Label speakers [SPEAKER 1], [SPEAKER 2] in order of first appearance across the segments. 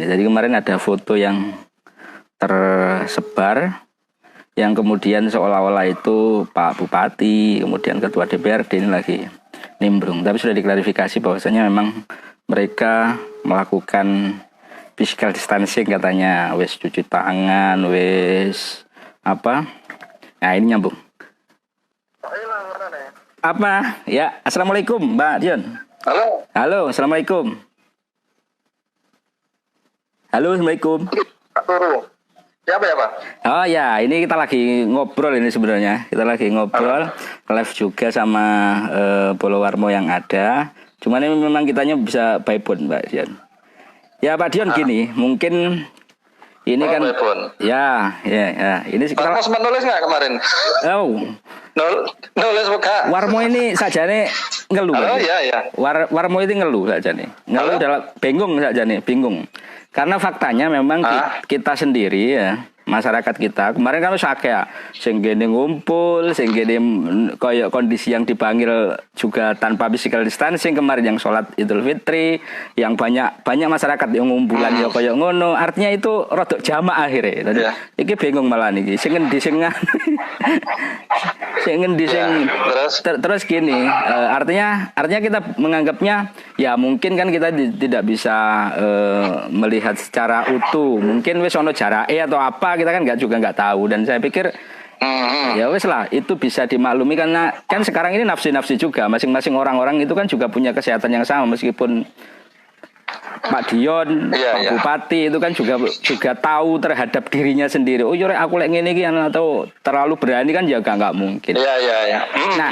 [SPEAKER 1] Ya, jadi kemarin ada foto yang tersebar yang kemudian seolah-olah itu Pak Bupati, kemudian Ketua DPRD ini lagi nimbrung. Tapi sudah diklarifikasi bahwasanya memang mereka melakukan physical distancing katanya, wes cuci tangan, wes apa? Nah ini nyambung. Apa? Ya, assalamualaikum Mbak Dion.
[SPEAKER 2] Halo.
[SPEAKER 1] Halo, assalamualaikum. Halo, assalamualaikum.
[SPEAKER 2] Siapa ya Pak?
[SPEAKER 1] Oh ya, ini kita lagi ngobrol ini sebenarnya. Kita lagi ngobrol live juga sama Bolo Warmo yang ada. Cuman ini memang kitanya bisa by phone, Mbak Dion. Ya Pak Dion gini, mungkin ini kan ya. Ini
[SPEAKER 2] kita Mas menulis nggak kemarin?
[SPEAKER 1] Oh.
[SPEAKER 2] Nulis buka.
[SPEAKER 1] Warmo ini sajane ngeluh.
[SPEAKER 2] Oh iya.
[SPEAKER 1] Warmo ini ngeluh sajane. Ngeluh dalam bingung sajane, bingung. Karena faktanya memang kita sendiri ya, masyarakat kita kemarin kan sakit sing gene ngumpul, sing gene koyo kondisi yang dipanggil juga tanpa physical distancing kemarin yang sholat Idul Fitri, yang banyak masyarakat yang ngumpulan ya koyo ngono, artinya itu rodok jamak akhirnya. Tadi iki bingung malah niki sing ngendi sing terus gini, artinya kita menganggapnya ya mungkin kan kita tidak bisa melihat secara utuh, mungkin wis ono jarake atau apa kita kan nggak tahu, dan saya pikir ya wes lah itu bisa dimaklumi karena kan sekarang ini nafsi juga masing-masing orang-orang itu kan juga punya kesehatan yang sama, meskipun Pak Dion, Pak Bupati itu kan juga tahu terhadap dirinya sendiri. Oh yore aku lek ngene iki atau terlalu berani kan ya nggak mungkin.
[SPEAKER 2] Iya.
[SPEAKER 1] Nah,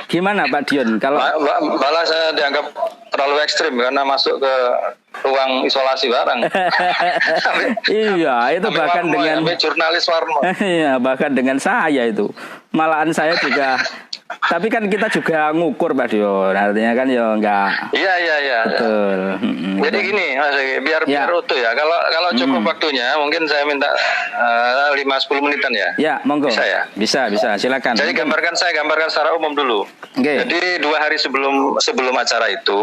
[SPEAKER 1] gimana Pak Dion kalau
[SPEAKER 2] malah saya dianggap terlalu ekstrim karena masuk ke ruang isolasi bareng.
[SPEAKER 1] Iya, itu bahkan
[SPEAKER 2] Warmo,
[SPEAKER 1] dengan
[SPEAKER 2] jurnalis Warmo.
[SPEAKER 1] Iya, bahkan dengan saya itu. Malahan saya juga tapi kan kita juga ngukur Pak Dion, artinya kan ya enggak.
[SPEAKER 2] Iya.
[SPEAKER 1] Betul.
[SPEAKER 2] Jadi gini, Mas, biar utuh ya. Kalau cukup waktunya, mungkin saya minta 5-10 menitan ya.
[SPEAKER 1] Ya, monggo.
[SPEAKER 2] Bisa ya?
[SPEAKER 1] Bisa, silakan.
[SPEAKER 2] Jadi saya gambarkan secara umum dulu.
[SPEAKER 1] Okay.
[SPEAKER 2] Jadi 2 hari sebelum acara itu,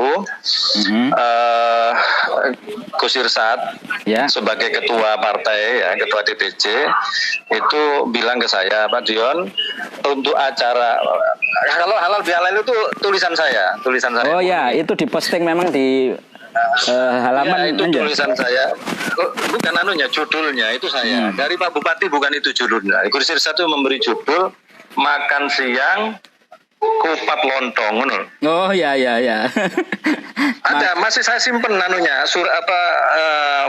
[SPEAKER 2] Gus Irsad sebagai ketua partai ya, ketua DPC itu bilang ke saya, Pak Dion, untuk acara kalau halal bihalal itu tulisan saya.
[SPEAKER 1] Oh ya, itu diposting memang di halaman
[SPEAKER 2] itu tulisan saya, bukan judulnya itu saya. Dari Pak Bupati bukan itu judulnya. Gus Irsad itu memberi judul makan siang kupat lontong.
[SPEAKER 1] Oh ya.
[SPEAKER 2] Ada, masih saya simpen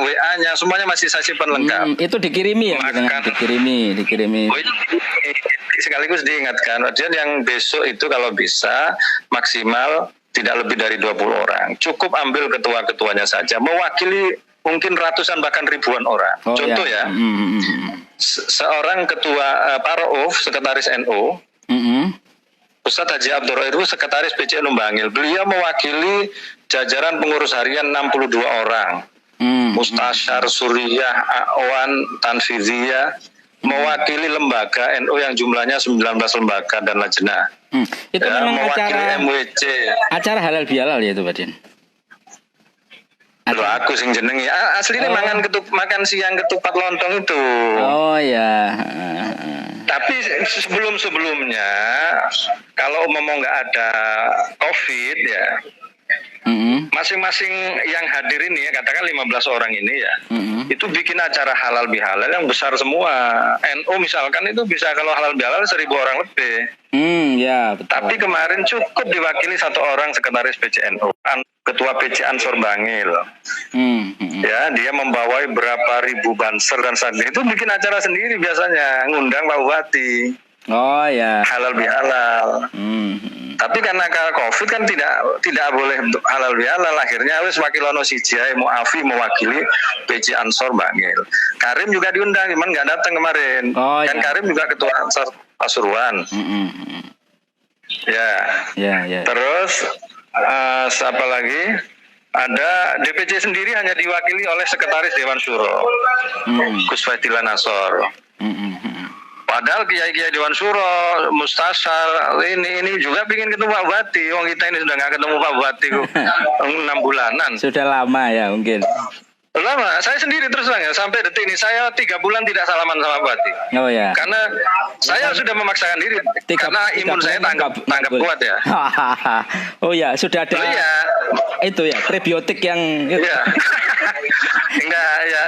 [SPEAKER 2] WA-nya semuanya masih saya simpan lengkap.
[SPEAKER 1] Itu dikirimi ya? Dikirimi.
[SPEAKER 2] Oh, sekaligus diingatkan, dan yang besok itu kalau bisa maksimal tidak lebih dari 20 orang. Cukup ambil ketua-ketuanya saja, mewakili mungkin ratusan bahkan ribuan orang. Contoh ya, seorang ketua Pak Rauf, sekretaris NU, Ustadz Haji Abdul Roh itu sekretaris PCNU Bangil. Beliau mewakili jajaran pengurus harian 62 orang. Mustasyar, Suriyah, Awan, Tanfidiyah, mewakili lembaga NU yang jumlahnya 19 lembaga dan lajnah.
[SPEAKER 1] Itu memang
[SPEAKER 2] mewakili
[SPEAKER 1] acara
[SPEAKER 2] MWC. Acara
[SPEAKER 1] halal bihalal ya itu Pak Din?
[SPEAKER 2] Loh, aku sing jenengi. Aslinya makan siang ketupat lontong itu.
[SPEAKER 1] Oh ya.
[SPEAKER 2] Tapi sebelumnya kalau mau nggak ada COVID ya, masing-masing yang hadir ini ya, katakan 15 orang ini ya, itu bikin acara halal bihalal yang besar semua. NU misalkan itu bisa kalau halal bihalal 1.000 orang lebih.
[SPEAKER 1] Ya, betul.
[SPEAKER 2] Tapi kemarin cukup diwakili 1 orang sekretaris PCNU, ketua PC Ansor Bangil. Ya, dia membawai berapa ribu banser dan sebagainya. Itu bikin acara sendiri biasanya, ngundang Pak Bupati.
[SPEAKER 1] Oh ya.
[SPEAKER 2] Halal bihalal. Tapi karena COVID kan tidak boleh halal bihalal, akhirnya wis wakilono siji ae Muafi mewakili PC Ansor Bangil. Karim juga diundang, cuman nggak datang kemarin. Karim juga ketua Ansor Pasuruan. Ya. Terus siapa lagi? Ada DPC sendiri hanya diwakili oleh sekretaris Dewan Syuro, Gus Fadilan Nasor. Padahal kiai-kiai Dewan Syuro, Mustasyar, ini juga ingin ketemu Pak Bupati. Wong kita ini sudah nggak ketemu Pak Bupati 6 bulanan.
[SPEAKER 1] Sudah lama ya mungkin.
[SPEAKER 2] Lama, saya sendiri terus terang ya, sampai detik ini saya 3 bulan tidak salaman sama Bupati.
[SPEAKER 1] Oh ya.
[SPEAKER 2] Karena saya sudah memaksakan diri, karena imun saya tanggap kuat ya.
[SPEAKER 1] Oh ya, sudah ada
[SPEAKER 2] Iya.
[SPEAKER 1] itu ya, prebiotik yang
[SPEAKER 2] Iya. Enggak ya.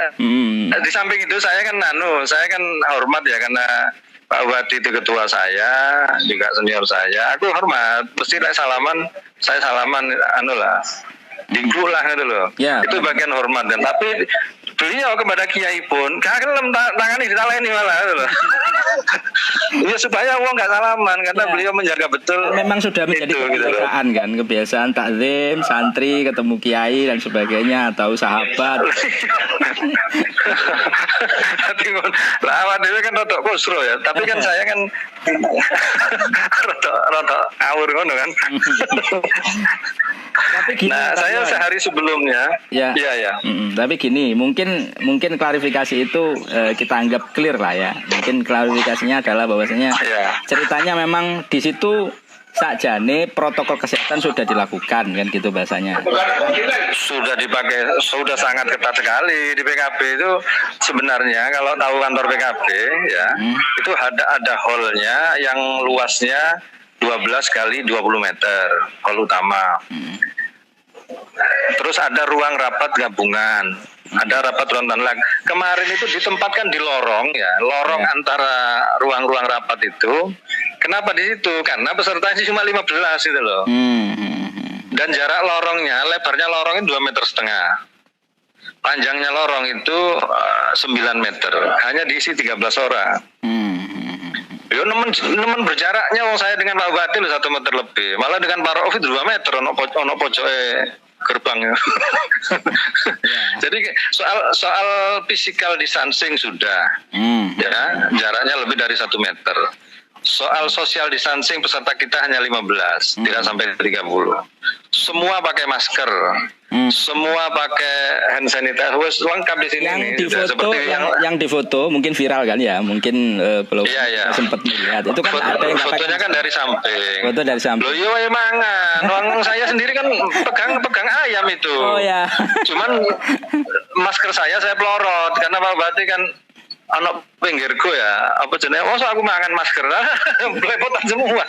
[SPEAKER 2] Di samping itu saya kan hormat ya, karena Pak Bupati itu ketua saya, juga senior saya. Aku hormat, mesti saya salaman lah. Dingklu lah gitu loh.
[SPEAKER 1] Ya.
[SPEAKER 2] Itu bagian hormat, dan tapi beliau kepada kiai pun kagelem tangani ditaleni malah gitu loh. Ya supaya wong nggak salaman, karena
[SPEAKER 1] Ya.
[SPEAKER 2] beliau menjaga betul.
[SPEAKER 1] memang sudah menjadi
[SPEAKER 2] itu, gitu loh.
[SPEAKER 1] kebiasaan kan, kebiasaan takzim, santri ketemu kiai dan sebagainya atau sahabat.
[SPEAKER 2] Lawat itu kan rotok kusro ya, tapi kan saya kan rotok awur ngono kan.
[SPEAKER 1] Tapi gini,
[SPEAKER 2] Nah, saya
[SPEAKER 1] Pak Dion.
[SPEAKER 2] sehari sebelumnya,
[SPEAKER 1] Ya.
[SPEAKER 2] ya.
[SPEAKER 1] Tapi gini, mungkin klarifikasi itu kita anggap clear lah ya. Mungkin klarifikasinya adalah bahwasanya
[SPEAKER 2] Ya.
[SPEAKER 1] ceritanya memang di situ sakjane protokol kesehatan sudah dilakukan kan gitu bahasanya.
[SPEAKER 2] Sudah dipakai, sudah sangat ketat sekali di PKB itu. Sebenarnya kalau tahu kantor PKB ya, itu ada hallnya yang luasnya 12 kali 20 meter, hall utama. Terus ada ruang rapat gabungan, ada rapat ruang tanlah. Kemarin itu ditempatkan di lorong ya, lorong antara ruang-ruang rapat itu. Kenapa di situ? Karena pesertanya cuma 15 gitu loh. Dan jarak lorongnya, lebarnya lorongnya 2,5 meter. Panjangnya lorong itu 9 meter. Hanya diisi 13 orang. Yo nemen berjaraknya wong saya dengan Pak Bupati 1 meter lebih. Malah dengan Pak Rauf itu 2 meter ono pojoke gerbang. Jadi soal physical distancing sudah. Ya, jaraknya lebih dari 1 meter. Soal social distancing peserta kita hanya 15, tidak sampai 30. Semua pakai masker. Semua pakai hand sanitizer, lengkap di sini.
[SPEAKER 1] Yang
[SPEAKER 2] nih.
[SPEAKER 1] difoto,
[SPEAKER 2] Seperti
[SPEAKER 1] yang difoto mungkin viral kan ya, mungkin belum
[SPEAKER 2] Iya.
[SPEAKER 1] sempat melihat. Itu kan ada yang
[SPEAKER 2] Fotonya kan dari samping.
[SPEAKER 1] foto dari samping.
[SPEAKER 2] Loh iya mangan. Orang saya sendiri kan pegang ayam itu.
[SPEAKER 1] Oh ya.
[SPEAKER 2] Cuman masker saya pelorot karena Pak Bupati kan anak pinggirku ya, apa jenenge? Oh, aku makan masker, belepotan semua.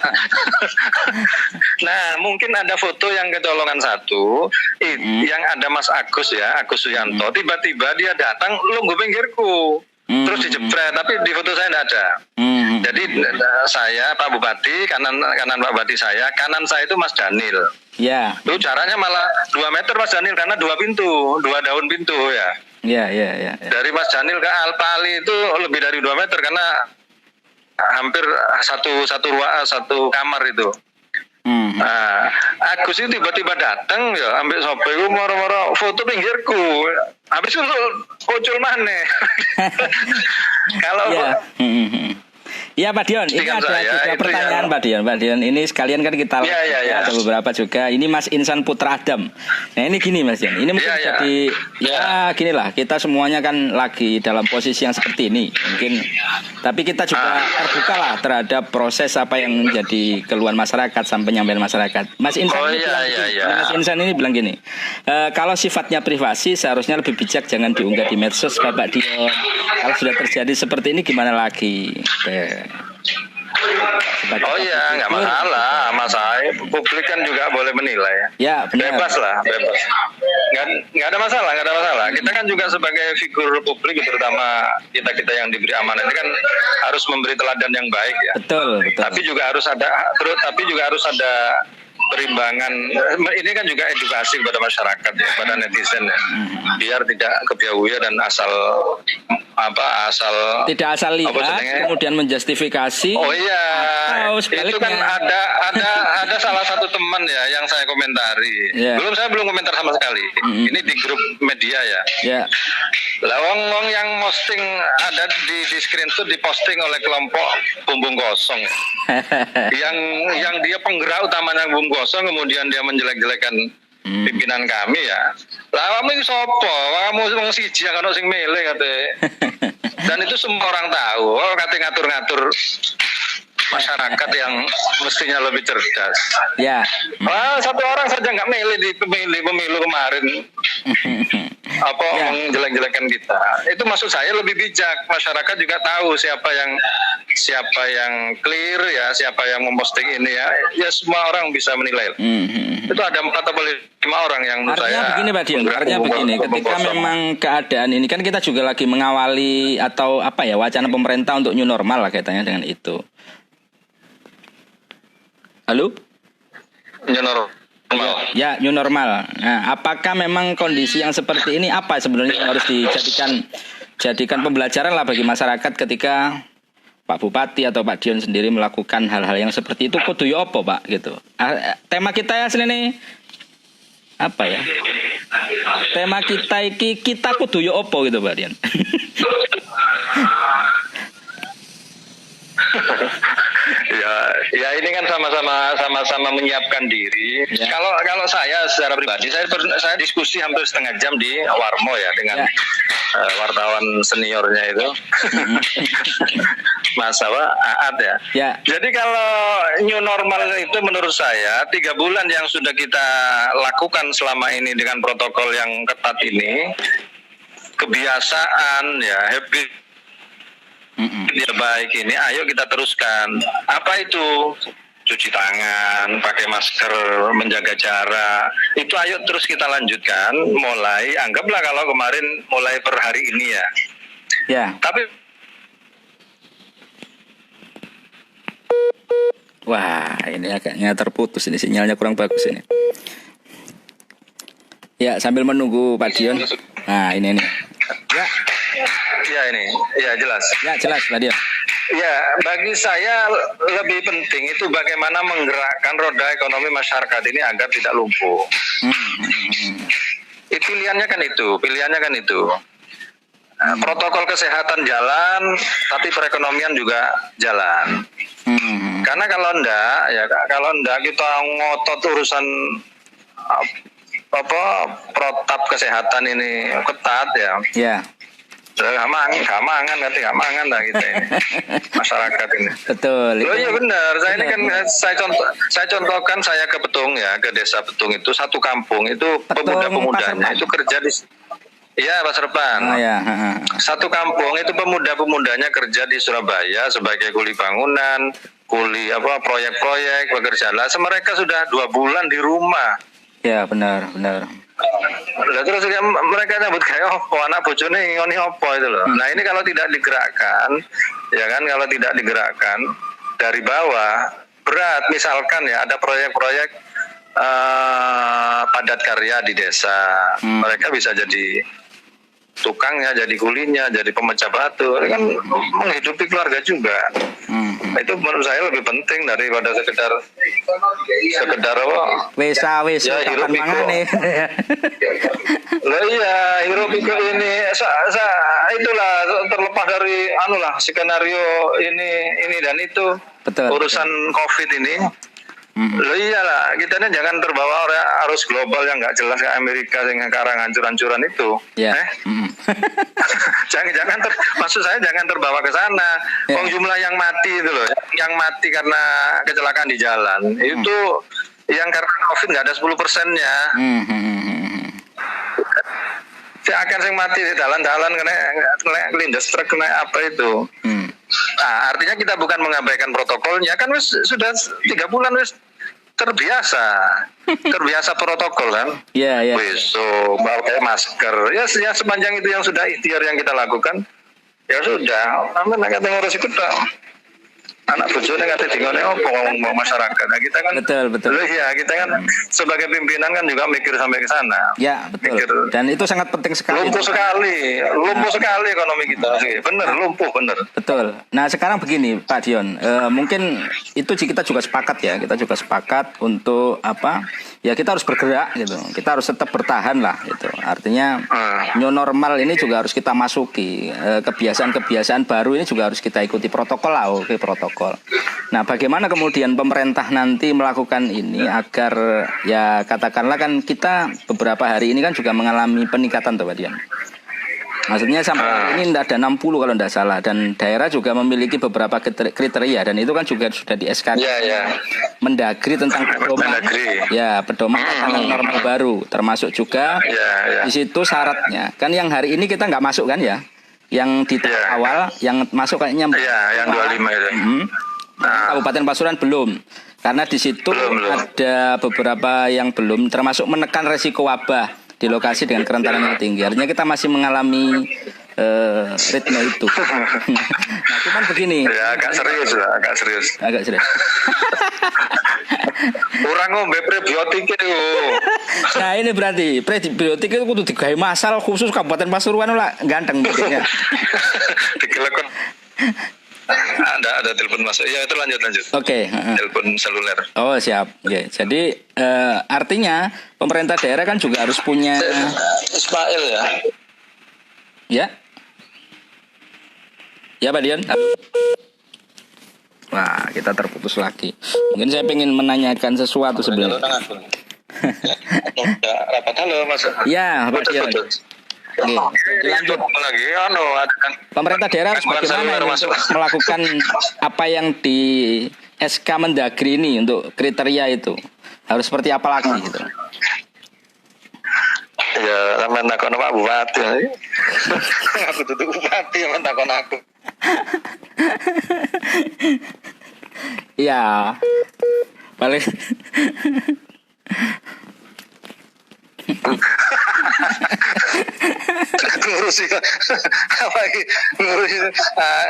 [SPEAKER 2] Nah, mungkin ada foto yang kecolongan satu, yang ada Mas Agus ya, Agus Suyanto. Tiba-tiba dia datang, lungguh pinggirku, terus dijepret. Tapi di foto saya tidak ada. Jadi saya Pak Bupati, kanan Pak Bupati saya, kanan saya itu Mas Danil.
[SPEAKER 1] Ya.
[SPEAKER 2] Itu jaraknya malah 2 meter Mas Danil karena 2 pintu, 2 daun pintu ya.
[SPEAKER 1] Ya.
[SPEAKER 2] Dari Mas Danil ke Alpali itu lebih dari 2 meter karena hampir satu kamar itu. Nah, Agus itu tiba-tiba datang ya, ambil sopo itu moro-moro foto pinggirku. Habis itu muncul maneh. Kalau
[SPEAKER 1] Ya Pak Dion, ini ada juga pertanyaan Pak Dion. Ini sekalian kan kita ada beberapa juga. Ini Mas Insan Putra Adam. Nah ini gini Mas Dion, ini mungkin jadi gini lah. Kita semuanya kan lagi dalam posisi yang seperti ini. Mungkin, tapi kita juga terbuka lah terhadap proses apa yang menjadi keluhan masyarakat sampai penyampaian masyarakat. Mas Insan Mas Insan ini bilang gini, kalau sifatnya privasi seharusnya lebih bijak, jangan diunggah di medsos Bapak Dion. Kalau sudah terjadi seperti ini gimana lagi?
[SPEAKER 2] Oh iya, nggak masalah. Publik kan juga boleh menilai.
[SPEAKER 1] Ya, benar.
[SPEAKER 2] Bebas. Nggak ada masalah. Kita kan juga sebagai figur publik, terutama kita yang diberi amanah ini kan harus memberi teladan yang baik ya.
[SPEAKER 1] Betul.
[SPEAKER 2] Tapi juga harus ada perimbangan. Ini kan juga edukasi kepada masyarakat ya, kepada netizen ya, biar tidak kebiahuya dan asal
[SPEAKER 1] tidak asal lihat kemudian menjustifikasi.
[SPEAKER 2] Oh iya,
[SPEAKER 1] itu
[SPEAKER 2] kan ada salah satu teman ya yang saya komentari. Saya belum komentar sama sekali. Ini di grup media ya. Lah wong yang posting ada di screenshot diposting oleh kelompok Bumbung Kosong. yang dia penggerak utamanya Bumbung Kosong, kemudian dia menjelek-jelekan pimpinan kami ya. Lah kamu iki sapa? Kamu wong siji yang ono sing milih kate. Dan itu semua orang tahu. Oh, kate ngatur-ngatur masyarakat yang mestinya lebih cerdas.
[SPEAKER 1] Ya.
[SPEAKER 2] Wah, satu orang saja nggak milih di pemilu kemarin. Apa
[SPEAKER 1] Ya.
[SPEAKER 2] menjelek-jelekan kita? Itu maksud saya lebih bijak. Masyarakat juga tahu siapa yang clear ya, siapa yang memposting ini ya. Ya semua orang bisa menilai. Itu ada 4 atau 5 orang yang menurut
[SPEAKER 1] Artinya
[SPEAKER 2] saya.
[SPEAKER 1] begini Pak Dion, artinya begini, ketika memang keadaan ini kan kita juga lagi mengawali atau apa ya, wacana pemerintah untuk new normal lah kaitannya dengan itu. Halo?
[SPEAKER 2] New normal.
[SPEAKER 1] Ya, new normal. Nah, apakah memang kondisi yang seperti ini apa sebenarnya yang harus dijadikan pembelajaran lah bagi masyarakat ketika Pak Bupati atau Pak Dion sendiri melakukan hal-hal yang seperti itu, kudu yo opo Pak gitu. Tema kita ya sini apa ya? Tema kita iki kita kudu yo opo gitu Pak Dion.
[SPEAKER 2] Ya ini kan sama-sama menyiapkan diri.
[SPEAKER 1] Ya.
[SPEAKER 2] Kalau saya secara pribadi saya diskusi hampir setengah jam di Warmo ya dengan wartawan seniornya itu. Mas Aat ya.
[SPEAKER 1] Ya.
[SPEAKER 2] Jadi kalau new normal itu menurut saya 3 bulan yang sudah kita lakukan selama ini dengan protokol yang ketat ini, kebiasaan ya, habit yang baik ini, ayo kita teruskan. Apa itu? Cuci tangan, pakai masker, menjaga jarak. Itu ayo terus kita lanjutkan. Mulai, anggaplah kalau kemarin mulai per hari ini ya.
[SPEAKER 1] Ya.
[SPEAKER 2] Tapi
[SPEAKER 1] Wah, ini agaknya terputus ini, sinyalnya kurang bagus ini. Ya, sambil menunggu Pak Dion. Nah, ini nih.
[SPEAKER 2] ya ini, ya jelas.
[SPEAKER 1] Ya, jelas Pak Dion.
[SPEAKER 2] Ya, bagi saya lebih penting itu bagaimana menggerakkan roda ekonomi masyarakat ini agar tidak lumpuh. Pilihannya kan itu. Protokol kesehatan jalan, tapi perekonomian juga jalan. Karena kalau enggak kita ngotot urusan protap kesehatan ini ketat ya.
[SPEAKER 1] Ya.
[SPEAKER 2] Gak mangan lah kita ini. Masyarakat ini.
[SPEAKER 1] Betul.
[SPEAKER 2] Oh iya benar. Saya ini kan saya contohkan saya ke Petung ya, ke desa Petung itu satu kampung itu pemuda-pemudanya itu kerja di Pasar Repan.
[SPEAKER 1] Oh ya.
[SPEAKER 2] Satu kampung itu pemuda-pemudanya kerja di Surabaya sebagai kuli bangunan, kuli proyek-proyek, bekerja. Lah mereka sudah 2 bulan di rumah.
[SPEAKER 1] Ya, benar.
[SPEAKER 2] Lah terus mereka nyambut kayak anak bojone ngoni opo itu loh. Nah ini kalau tidak digerakkan, ya kan, kalau tidak digerakkan dari bawah berat. Misalkan ya ada proyek-proyek padat karya di desa, mereka bisa jadi tukangnya, jadi kulinya, jadi pemecah batu, ini kan menghidupi keluarga juga. Itu menurut saya lebih penting daripada sekedar apa?
[SPEAKER 1] Wesa
[SPEAKER 2] Ya,
[SPEAKER 1] kapan mangane.
[SPEAKER 2] Lah iya, hero pikir ini itulah terlepas dari skenario ini dan itu.
[SPEAKER 1] Betul.
[SPEAKER 2] Urusan Covid ini. Loh iyalah, kita ini jangan terbawa oleh arus global yang nggak jelas kayak Amerika dengan sekarang hancur-hancuran itu.
[SPEAKER 1] Ya.
[SPEAKER 2] Maksud saya jangan terbawa ke sana.
[SPEAKER 1] Ya.
[SPEAKER 2] Jumlah yang mati itu loh, yang mati karena kecelakaan di jalan itu yang karena Covid nggak ada 10%-nya. Akan yang mati di dalan-dalan kena kelindas truk kena apa itu. Nah, artinya kita bukan mengabaikan protokolnya, kan sudah 3 bulan terbiasa protokol kan.
[SPEAKER 1] Iya.
[SPEAKER 2] Besok pakai masker, ya sepanjang itu yang sudah ikhtiar yang kita lakukan, ya sudah. Aman nggak ngurus itu anak bojone kate dingone opo ngomong masyarakat. Nah, kita kan
[SPEAKER 1] betul.
[SPEAKER 2] Loh, ya, kita kan sebagai pimpinan kan juga mikir sampai ke sana.
[SPEAKER 1] Ya, betul. Dan itu sangat penting sekali.
[SPEAKER 2] Lumpuh sekali ekonomi kita. Lumpuh bener.
[SPEAKER 1] Betul. Nah, sekarang begini Pak Dion, mungkin itu kita juga sepakat ya. Kita juga sepakat untuk apa? Ya kita harus bergerak gitu. Kita harus tetap bertahan lah gitu. Artinya new normal ini juga harus kita masuki. Kebiasaan-kebiasaan baru ini juga harus kita ikuti protokol lah, protokol. Nah, bagaimana kemudian pemerintah nanti melakukan ini agar ya katakanlah kan kita beberapa hari ini kan juga mengalami peningkatan tuh Pak Dion. Maksudnya sampai hari ini tidak ada 60 kalau tidak salah, dan daerah juga memiliki beberapa kriteria, dan itu kan juga sudah di SK Mendagri tentang pedoman, pedoman tatanan normal baru, termasuk juga di situ syaratnya. Kan yang hari ini kita nggak masuk kan ya, yang di tahap awal, yang masuk kayaknya
[SPEAKER 2] yang 25 itu.
[SPEAKER 1] Kabupaten Pasuruan belum, karena di situ ada beberapa yang belum, termasuk menekan resiko wabah di lokasi dengan kerentanan yang tinggi. Artinya kita masih mengalami ritme itu. Nah, cuman begini.
[SPEAKER 2] Ya, agak serius. Kurang ngombe prebiotik itu.
[SPEAKER 1] Nah, ini berarti prebiotik itu kudu digawe masal khusus Kabupaten Pasuruan lah, ganteng mikirnya.
[SPEAKER 2] Digelekon. Ada telepon masuk. Ya itu lanjut.
[SPEAKER 1] Oke.
[SPEAKER 2] Telepon seluler.
[SPEAKER 1] Oh siap. Oke. Jadi artinya pemerintah daerah kan juga harus punya.
[SPEAKER 2] Ismail ya.
[SPEAKER 1] Ya. Ya Pak Dion. Wah, kita terputus lagi. Mungkin saya ingin menanyakan sesuatu sebenarnya.
[SPEAKER 2] Rapat halo Mas.
[SPEAKER 1] Ya Pak Dion. Oke, lanjut
[SPEAKER 2] lagi.
[SPEAKER 1] Pemerintah daerah harus bagaimana untuk melakukan apa yang di SK Mendagri ini untuk kriteria itu harus seperti apa lagi gitu?
[SPEAKER 2] Ya, sampai takon Pak Bupati. Aku duduk bupati yang takon aku.
[SPEAKER 1] Ya, paling.
[SPEAKER 2] Ngurusin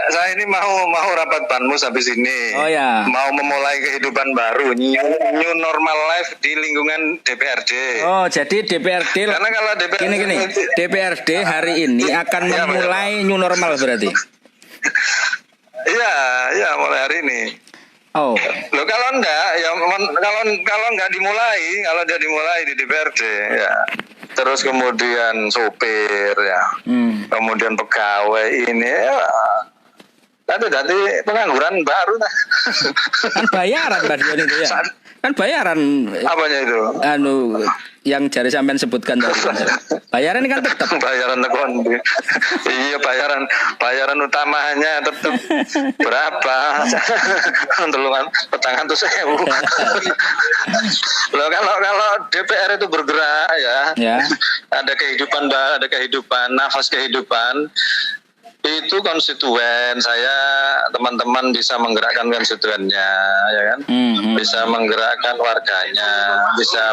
[SPEAKER 2] saya ini mau rapat Banmus habis ini.
[SPEAKER 1] Oh ya.
[SPEAKER 2] Mau memulai kehidupan baru, new normal life di lingkungan DPRD.
[SPEAKER 1] Oh, jadi DPRD.
[SPEAKER 2] Karena kalau DPRD
[SPEAKER 1] gini. DPRD hari ini akan memulai new normal berarti.
[SPEAKER 2] Iya, mulai hari ini.
[SPEAKER 1] Oh.
[SPEAKER 2] Loh kalau enggak, ya kalau enggak dimulai, kalau dia dimulai di DPRD, ya. Terus kemudian sopir, ya. Kemudian pegawai ini, ya. Nanti pengangguran baru, nah.
[SPEAKER 1] Kan bayaran Mbak Dion itu ya. Kan bayaran.
[SPEAKER 2] Apanya itu?
[SPEAKER 1] Yang jari sampean sebutkan tadi. Bayaran ini kan tetap.
[SPEAKER 2] Bayaran tekondi. Iya bayaran utamanya tetap berapa? Tolongan petangan tuh 1.000. Loh kalau DPR itu bergerak ya. Ada kehidupan, nafas kehidupan. Itu konstituen saya, teman-teman bisa menggerakkan konstituennya, ya kan? Bisa menggerakkan warganya, bisa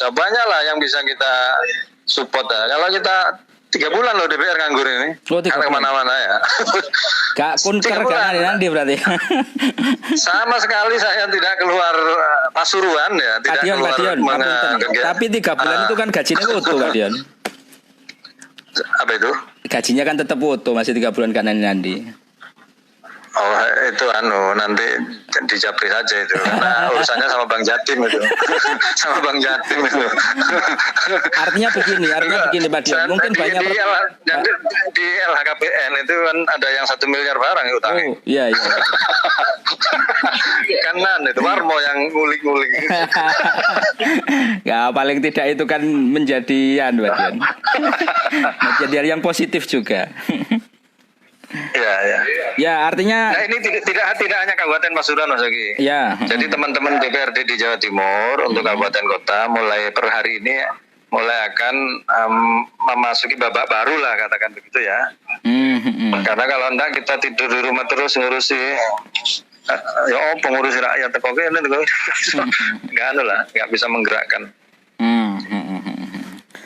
[SPEAKER 2] banyak lah yang bisa kita support ya. Kalau kita 3 bulan loh DPR nganggur ini, karena kemana-mana ya.
[SPEAKER 1] Gak kunker nanti berarti.
[SPEAKER 2] Sama sekali saya tidak keluar Pasuruan ya, tidak keluar
[SPEAKER 1] Tapi 3 bulan itu kan gajinya utuh Kak Dion.
[SPEAKER 2] Apa itu?
[SPEAKER 1] Gajinya kan tetap utuh, masih 3 bulan kan nanti.
[SPEAKER 2] Oh itu nanti di Japri saja itu, karena urusannya sama Bang Jatim itu. Sama Bang Jatim itu.
[SPEAKER 1] Artinya begini Pak Dion, mungkin banyak
[SPEAKER 2] di LHKPN itu kan ada yang 1 miliar barang utangnya.
[SPEAKER 1] Oh iya.
[SPEAKER 2] Kanan itu Warmo yang ngulik-ngulik.
[SPEAKER 1] Ya paling tidak itu kan menjadi Pak Dion. Menjadi hal yang positif juga. Ya artinya. Nah ini tidak hanya Kabupaten Pasuruan Mas Yogi. Ya.
[SPEAKER 2] Jadi teman-teman DPRD di Jawa Timur untuk kabupaten kota mulai per hari ini mulai akan memasuki babak baru lah katakan begitu ya. Karena kalau enggak kita tidur di rumah terus ngurusi pengurus rakyat nggak bisa menggerakkan.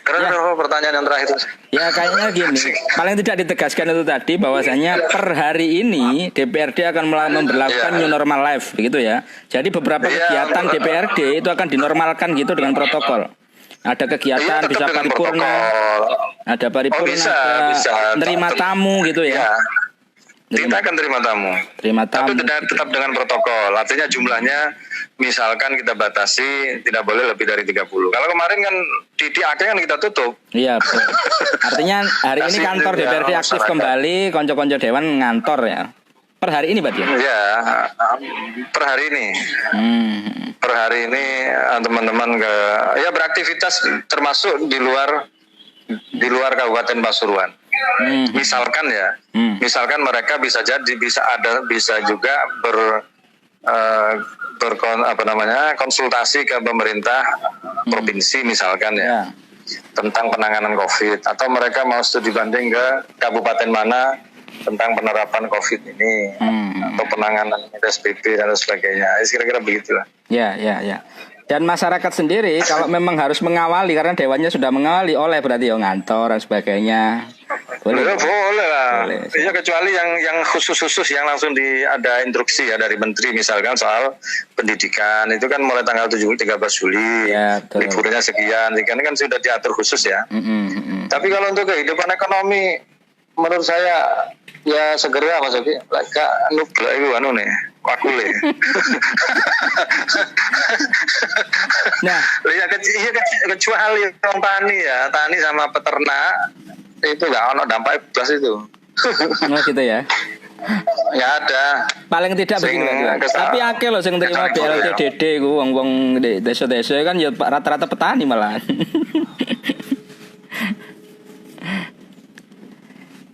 [SPEAKER 2] Karena pertanyaan yang terakhir.
[SPEAKER 1] Ya kayaknya gini, paling tidak ditegaskan itu tadi bahwasanya per hari ini DPRD akan memberlakukan new normal life begitu ya. Jadi beberapa kegiatan DPRD itu akan dinormalkan gitu dengan protokol. Ada kegiatan bisa paripurna, ada paripurna, ada menerima tamu gitu ya.
[SPEAKER 2] Kita akan terima tamu. Tapi tetap dengan protokol. Artinya jumlahnya misalkan kita batasi tidak boleh lebih dari 30. Kalau kemarin kan di AK kan kita tutup.
[SPEAKER 1] Iya, betul. Artinya hari ini kantor DPRD aktif kembali, konco-konco dewan ngantor ya. Per hari ini, Pak Dion?
[SPEAKER 2] Iya, per hari ini. Per hari ini teman-teman beraktivitas termasuk di luar Kabupaten Pasuruan. Misalkan ya, misalkan mereka bisa juga konsultasi ke pemerintah provinsi misalkan ya, tentang penanganan COVID, atau mereka mau studi banding ke kabupaten mana tentang penerapan COVID ini, atau penanganan PSBB dan sebagainya. Kira-kira begitulah.
[SPEAKER 1] Ya. Dan masyarakat sendiri kalau memang harus mengawali, karena dewannya sudah mengawali, oleh berarti ya ngantor dan sebagainya. Boleh
[SPEAKER 2] lah. Iya, kecuali yang khusus yang langsung ada instruksi ya dari menteri, misalkan soal pendidikan itu kan mulai tanggal 13 Juli, liburnya sekian, kan sudah diatur khusus ya. Tapi kalau untuk kehidupan ekonomi, menurut saya ya segera Mas Yogi, laka nublak itu nih, wakule.
[SPEAKER 1] Nah,
[SPEAKER 2] kecuali tani sama peternak itu nggak ono dampak plus itu.
[SPEAKER 1] Oh gitu ya.
[SPEAKER 2] Ya ada.
[SPEAKER 1] Paling tidak begini tapi akeh loh sing terima BLT-DD ku wong-wong di desa-desa kan ya rata-rata petani malah.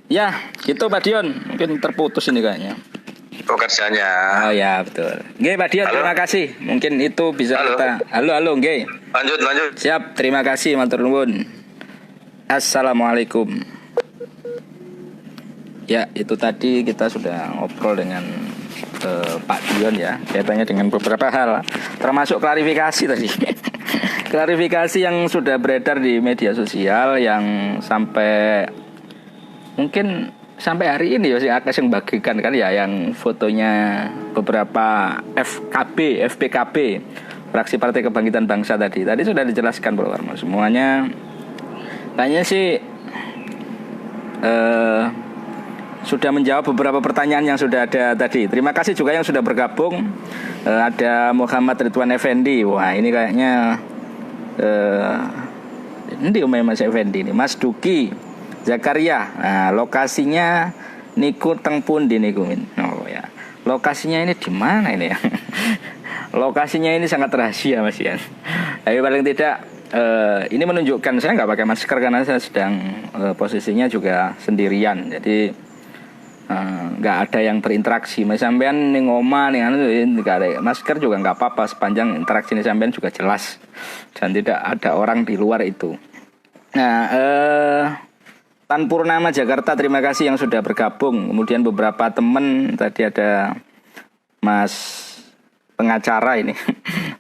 [SPEAKER 1] Ya, gitu Pak Dion. Mungkin terputus ini kayaknya
[SPEAKER 2] pekerjaannya.
[SPEAKER 1] Oh ya, betul. Nggih Pak Dion, terima kasih. Mungkin itu bisa kita. Halo, nggih.
[SPEAKER 2] Lanjut.
[SPEAKER 1] Siap, terima kasih matur nuwun. Assalamualaikum. Ya, itu tadi kita sudah ngobrol dengan Pak Dion ya, kaitannya dengan beberapa hal, termasuk klarifikasi tadi. Klarifikasi yang sudah beredar di media sosial yang mungkin sampai hari ini ya yang bagikan kan ya, yang fotonya beberapa FPKB, fraksi Partai Kebangkitan Bangsa tadi sudah dijelaskan Pak Warmo semuanya. Kayaknya sih sudah menjawab beberapa pertanyaan yang sudah ada tadi. Terima kasih juga yang sudah bergabung. Ada Muhammad Ridwan Effendi. Wah ini kayaknya ini Mas Effendi ini. Mas Duki Zakaria. Nah, lokasinya niku teng pundi niku. Oh ya. Lokasinya ini di mana ini ya? Lokasinya ini sangat rahasia Mas ya. Tapi paling tidak ini menunjukkan saya nggak pakai masker karena saya sedang posisinya juga sendirian. Jadi nggak ada yang berinteraksi. Mas sampean ning omah ning nggak ada masker juga nggak apa-apa sepanjang interaksi nih sampean juga jelas dan tidak ada orang di luar itu. Nah, Tan Purnama Jakarta, terima kasih yang sudah bergabung. Kemudian beberapa teman tadi ada Mas pengacara ini,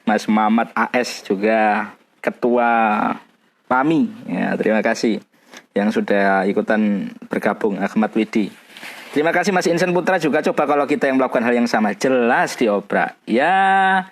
[SPEAKER 1] Mas Muhammad AS juga ketua PAMI. Ya, terima kasih yang sudah ikutan bergabung. Ahmad Widi. Terima kasih Mas Insan Putra juga. Coba kalau kita yang melakukan hal yang sama, jelas diobrak. Ya,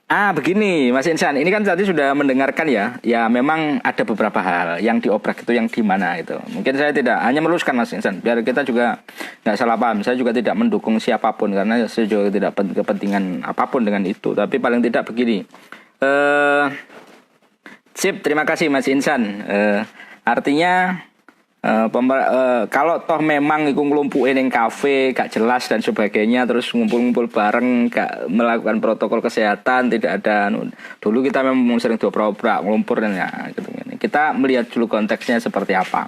[SPEAKER 1] begini Mas Insan, ini kan tadi sudah mendengarkan ya. Ya memang ada beberapa hal yang diobrak itu yang di mana itu. Mungkin saya tidak hanya meluruskan Mas Insan, biar kita juga nggak salah paham. Saya juga tidak mendukung siapapun karena saya juga tidak kepentingan apapun dengan itu. Tapi paling tidak begini. Sip, terima kasih Mas Insan. Artinya kalau toh memang iku nglumpuke ning kafe gak jelas dan sebagainya, terus ngumpul-ngumpul bareng gak melakukan protokol kesehatan, tidak ada dulu kita memang sering dobrak-dobrak ngelumpur dan ya gitu. Kita melihat dulu konteksnya seperti apa.